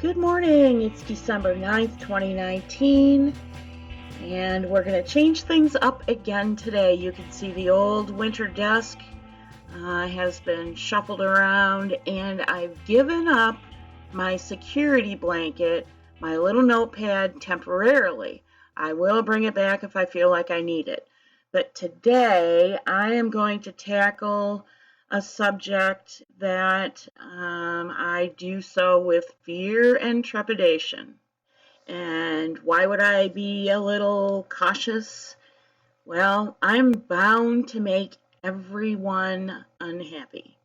Good morning. It's December 9th, 2019, and we're going to change things up again today. You can see the old winter desk has been shuffled around, and I've given up my security blanket, my little notepad, temporarily. I will bring it back if I feel like I need it. But today I am going to tackle a subject that I do so with fear and trepidation. And why would I be a little cautious? Well, I'm bound to make everyone unhappy,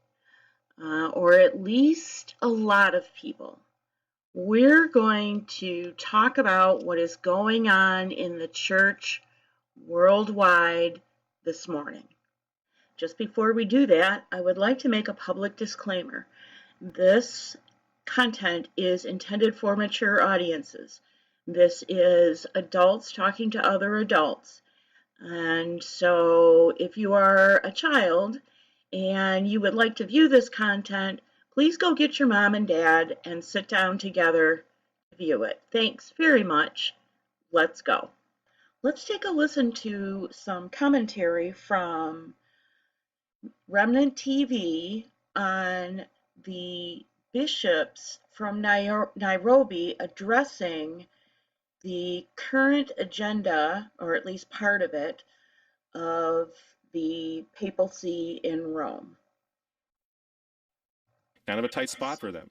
or at least a lot of people. We're going to talk about what is going on in the church worldwide this morning. Just before we do that, I would like to make a public disclaimer. This content is intended for mature audiences. This is adults talking to other adults. And so if you are a child and you would like to view this content, please go get your mom and dad and sit down together to view it. Thanks very much. Let's go. Let's take a listen to some commentary from Remnant TV on the bishops from Nairobi addressing the current agenda, or at least part of it, of the papacy in Rome. Kind of a tight spot for them.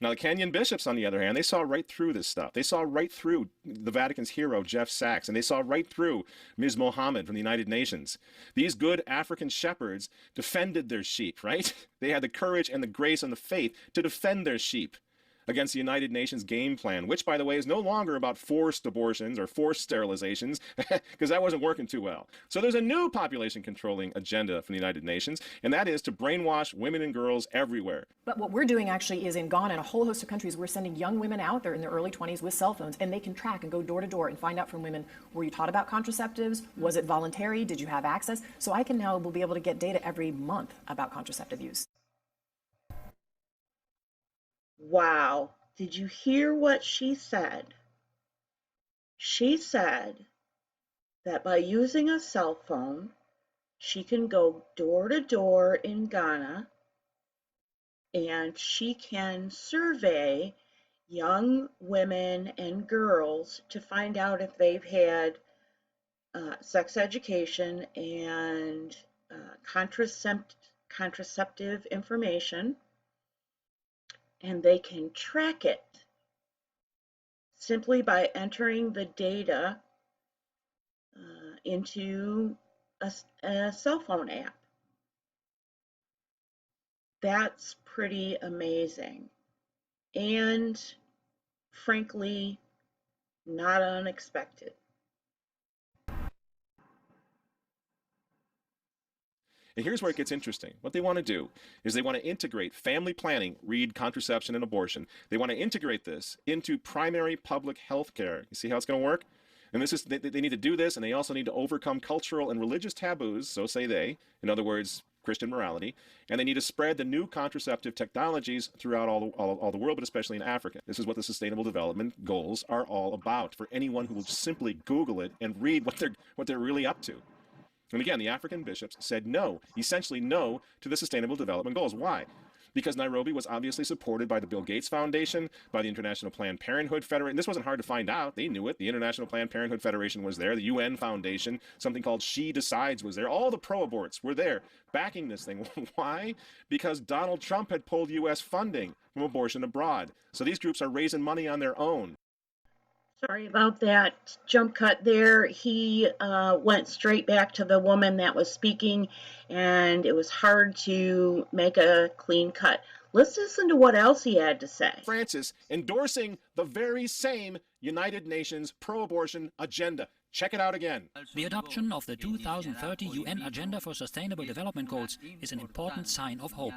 Now, the Kenyan bishops, on the other hand, they saw right through this stuff. They saw right through the Vatican's hero, Jeff Sachs, and they saw right through Ms. Mohammed from the United Nations. These good African shepherds defended their sheep, right? They had the courage and the grace and the faith to defend their sheep against the United Nations game plan, which, by the way, is no longer about forced abortions or forced sterilizations, because that wasn't working too well. So there's a new population controlling agenda from the United Nations, and that is to brainwash women and girls everywhere. But what we're doing actually is in Ghana and a whole host of countries, we're sending young women out there in their early 20s with cell phones, and they can track and go door to door and find out from women, were you taught about contraceptives? Was it voluntary? Did you have access? So I can now will be able to get data every month about contraceptive use. Wow, did you hear what she said? She said that by using a cell phone, she can go door to door in Ghana and she can survey young women and girls to find out if they've had sex education and contraceptive information. And they can track it simply by entering the data into a cell phone app. That's pretty amazing and, frankly, not unexpected. And here's where it gets interesting. What they want to do is they want to integrate family planning, read contraception and abortion. They want to integrate this into primary public health care. You see how it's going to work? And this is they need to do this, and they also need to overcome cultural and religious taboos, so say they. In other words, Christian morality, and they need to spread the new contraceptive technologies throughout all the world, but especially in Africa. This is what the Sustainable Development Goals are all about, for anyone who will just simply Google it and read what they're really up to. And again, the African bishops said no, essentially no, to the Sustainable Development Goals. Why? Because Nairobi was obviously supported by the Bill Gates Foundation, by the International Planned Parenthood Federation. This wasn't hard to find out. They knew it. The International Planned Parenthood Federation was there. The UN Foundation, something called She Decides was there. All the pro-aborts were there backing this thing. Why? Because Donald Trump had pulled U.S. funding from abortion abroad. So these groups are raising money on their own. Sorry about that jump cut there. He went straight back to the woman that was speaking, and it was hard to make a clean cut. Let's listen to what else he had to say. Francis endorsing the very same United Nations pro-abortion agenda. Check it out again. The adoption of the 2030 UN Agenda for Sustainable Development Goals is an important sign of hope.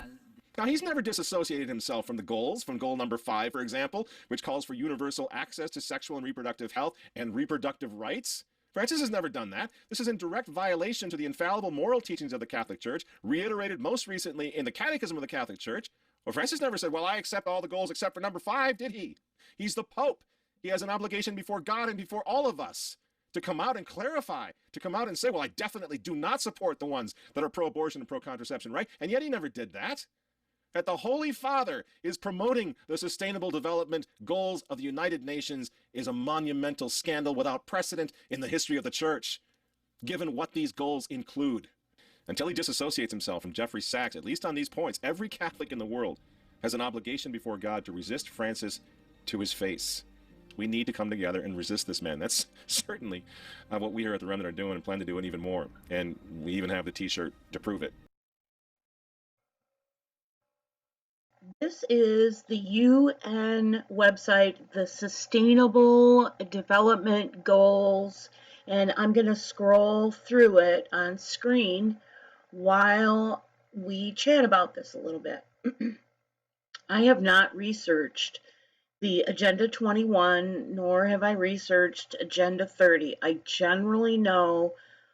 Now, he's never disassociated himself from the goals, from goal number 5, for example, which calls for universal access to sexual and reproductive health and reproductive rights. Francis has never done that. This is in direct violation to the infallible moral teachings of the Catholic Church, reiterated most recently in the Catechism of the Catholic Church. Well, Francis never said, well, I accept all the goals except for number 5, did he? He's the Pope. He has an obligation before God and before all of us to come out and clarify, to come out and say, well, I definitely do not support the ones that are pro-abortion and pro-contraception, right? And yet he never did that. That the Holy Father is promoting the Sustainable Development Goals of the United Nations is a monumental scandal without precedent in the history of the church, given what these goals include. Until he disassociates himself from Jeffrey Sachs, at least on these points, every Catholic in the world has an obligation before God to resist Francis to his face. We need to come together and resist this man. That's certainly what we here at The Remnant are doing, and plan to do it even more. And we even have the t-shirt to prove it. This is the UN website, the Sustainable Development Goals, and I'm going to scroll through it on screen while we chat about this a little bit. I have not researched the Agenda 21, nor have I researched Agenda 30. I generally know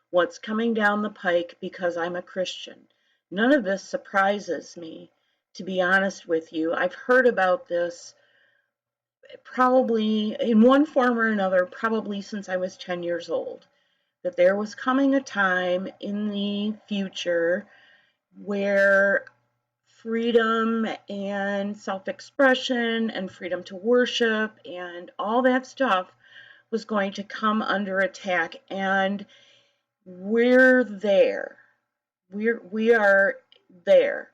what's coming down the pike because I'm a Christian. None of this surprises me, to be honest with you. I've heard about this probably in one form or another, probably since I was 10 years old, that there was coming a time in the future where freedom and self-expression and freedom to worship and all that stuff was going to come under attack, and we're there. We are there.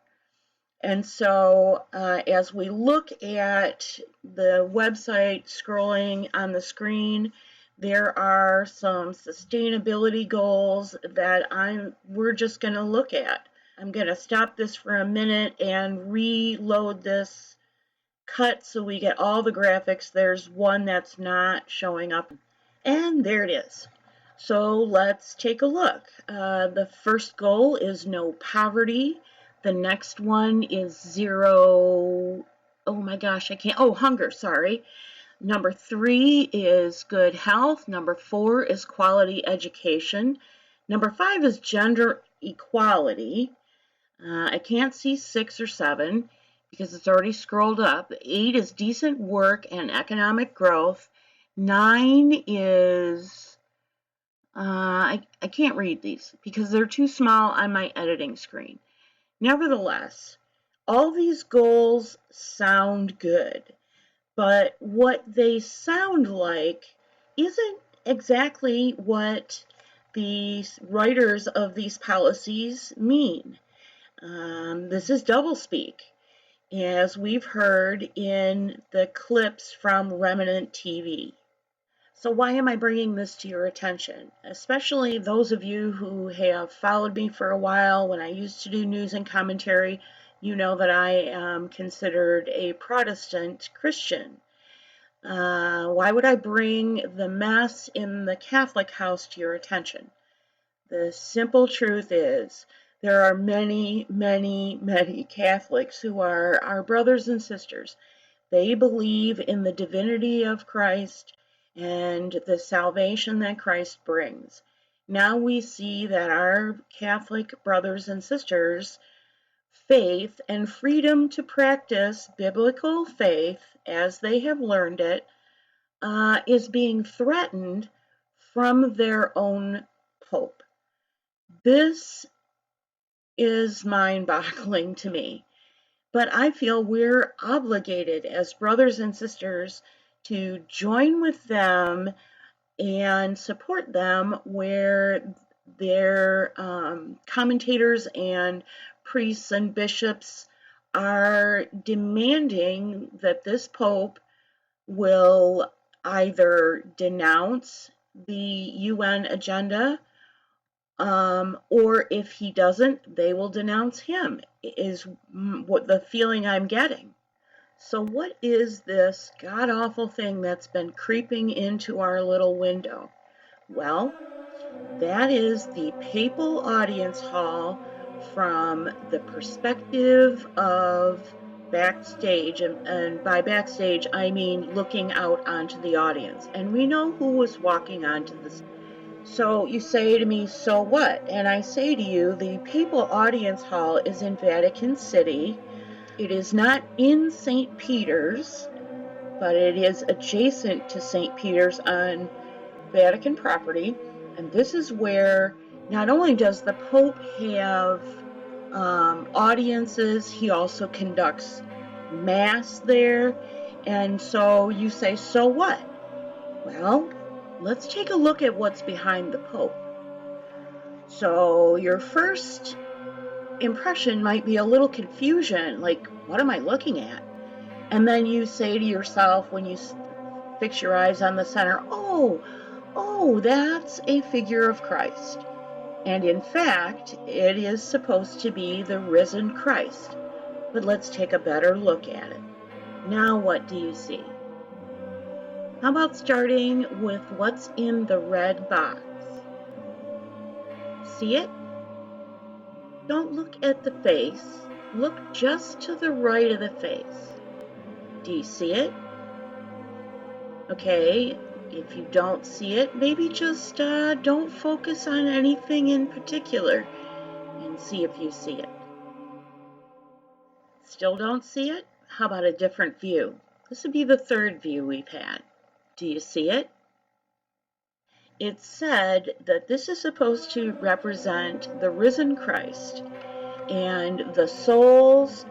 And so as we look at the website scrolling on the screen, there are some sustainability goals that we're just going to look at. I'm going to stop this for a minute and reload this cut so we get all the graphics. There's one that's not showing up, and there it is. So let's take a look. The first goal is no poverty. The next one is zero, oh my gosh, hunger, sorry. Number 3 is good health. Number 4 is quality education. Number 5 is gender equality. I can't see 6 or 7 because it's already scrolled up. 8 is decent work and economic growth. 9 is, I can't read these because they're too small on my editing screen. Nevertheless, all these goals sound good, but what they sound like isn't exactly what the writers of these policies mean. This is doublespeak, as we've heard in the clips from Remnant TV. So why am I bringing this to your attention? Especially those of you who have followed me for a while. When I used to do news and commentary, you know that I am considered a Protestant Christian. Why would I bring the mess in the Catholic house to your attention? The simple truth is there are many, many, many Catholics who are our brothers and sisters. They believe in the divinity of Christ and the salvation that Christ brings. Now we see that our Catholic brothers and sisters' faith and freedom to practice biblical faith as they have learned it is being threatened from their own Pope. This is mind-boggling to me, but I feel we're obligated as brothers and sisters to join with them and support them where their commentators and priests and bishops are demanding that this Pope will either denounce the UN agenda, or if he doesn't, they will denounce him, is what the feeling I'm getting. So what is this god-awful thing that's been creeping into our little window? Well, that is the papal audience hall from the perspective of backstage, and by backstage I mean looking out onto the audience. And we know who was walking onto this. So you say to me, so what? And I say to you, the papal audience hall is in Vatican City. It is not in St. Peter's. but it is adjacent to St. Peter's on Vatican property. And this is where not only does the Pope have audiences, he also conducts Mass there. And so you say, so what? Well, let's take a look at what's behind the Pope. So your first impression might be a little confusion, like, what am I looking at? And then you say to yourself when you fix your eyes on the center, oh, that's a figure of Christ. And in fact, it is supposed to be the risen Christ. But let's take a better look at it. Now what do you see? How about starting with what's in the red box? See it? Don't look at the face. Look just to the right of the face. Do you see it? Okay, if you don't see it, maybe just don't focus on anything in particular and see if you see it. Still don't see it? How about a different view? This would be the third view we've had. Do you see it? It's said that this is supposed to represent the risen Christ and the souls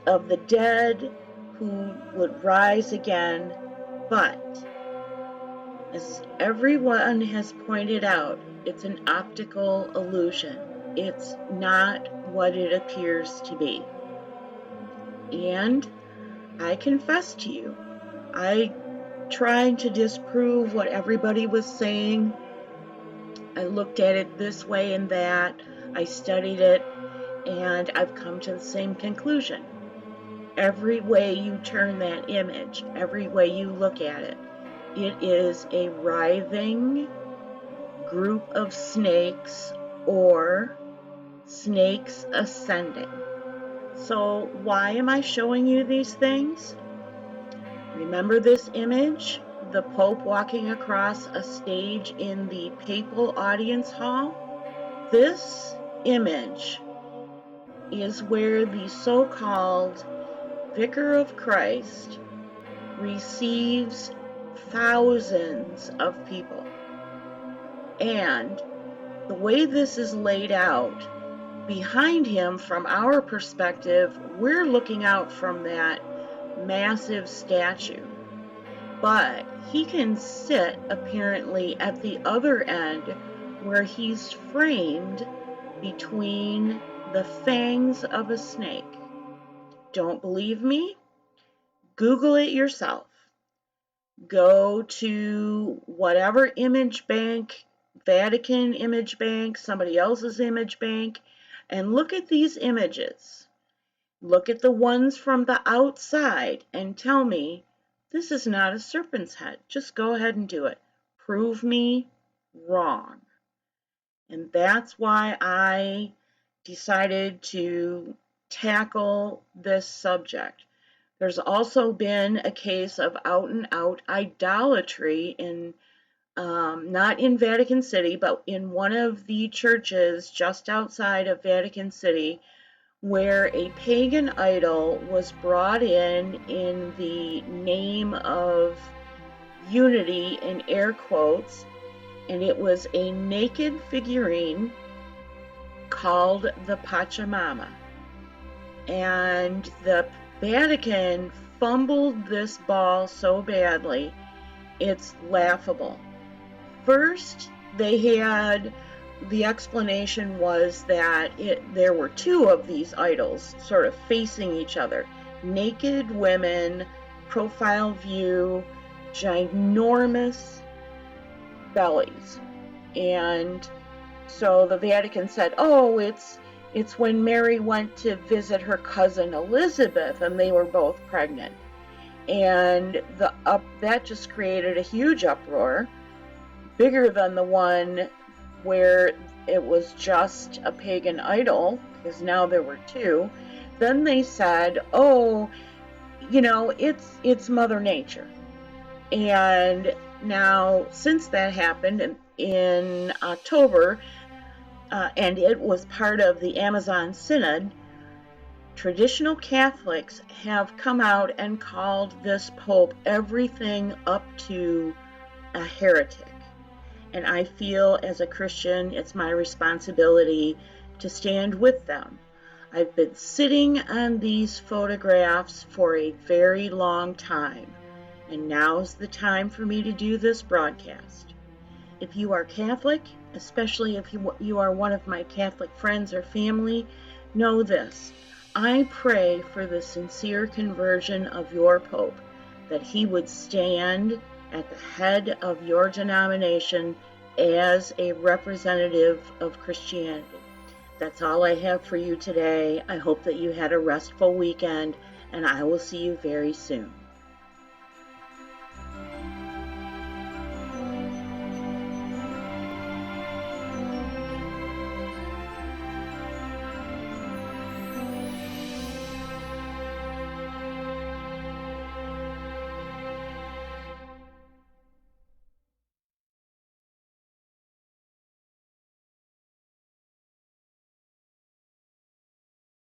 of the dead who would rise again. But as everyone has pointed out, it's an optical illusion. It's not what it appears to be. And I confess to you, I tried to disprove what everybody was saying. I looked at it this way and that. I studied it, and I've come to the same conclusion. Every way you turn that image, every way you look at it, it is a writhing group of snakes or snakes ascending. So why am I showing you these things? Remember this image? The Pope walking across a stage in the papal audience hall? This image is where the so-called Vicar of Christ receives thousands of people. And the way this is laid out, behind him, from our perspective, we're looking out from that massive statue. But he can sit apparently at the other end where he's framed between the fangs of a snake. Don't believe me? Google it yourself. Go to whatever image bank, Vatican image bank, somebody else's image bank, and look at these images. Look at the ones from the outside and tell me this is not a serpent's head. Just go ahead and do it. Prove me wrong. And that's why I decided to tackle this subject. There's also been a case of out and out idolatry in not in Vatican City, but in one of the churches just outside of Vatican City, where a pagan idol was brought in the name of unity, in air quotes, and it was a naked figurine called the Pachamama. And the Vatican fumbled this ball so badly, it's laughable. First, they had, the explanation was that there were two of these idols sort of facing each other. Naked women, profile view, ginormous bellies. And so the Vatican said, oh, it's when Mary went to visit her cousin Elizabeth and they were both pregnant. And that just created a huge uproar, bigger than the one where it was just a pagan idol, because now there were two. Then they said, oh, it's Mother Nature. And now, since that happened in October, and it was part of the Amazon Synod, traditional Catholics have come out and called this Pope everything up to a heretic. And I feel as a Christian, it's my responsibility to stand with them. I've been sitting on these photographs for a very long time, and now's the time for me to do this broadcast. If you are Catholic, especially if you are one of my Catholic friends or family, know this. I pray for the sincere conversion of your Pope, that he would stand at the head of your denomination as a representative of Christianity. That's all I have for you today. I hope that you had a restful weekend, and I will see you very soon.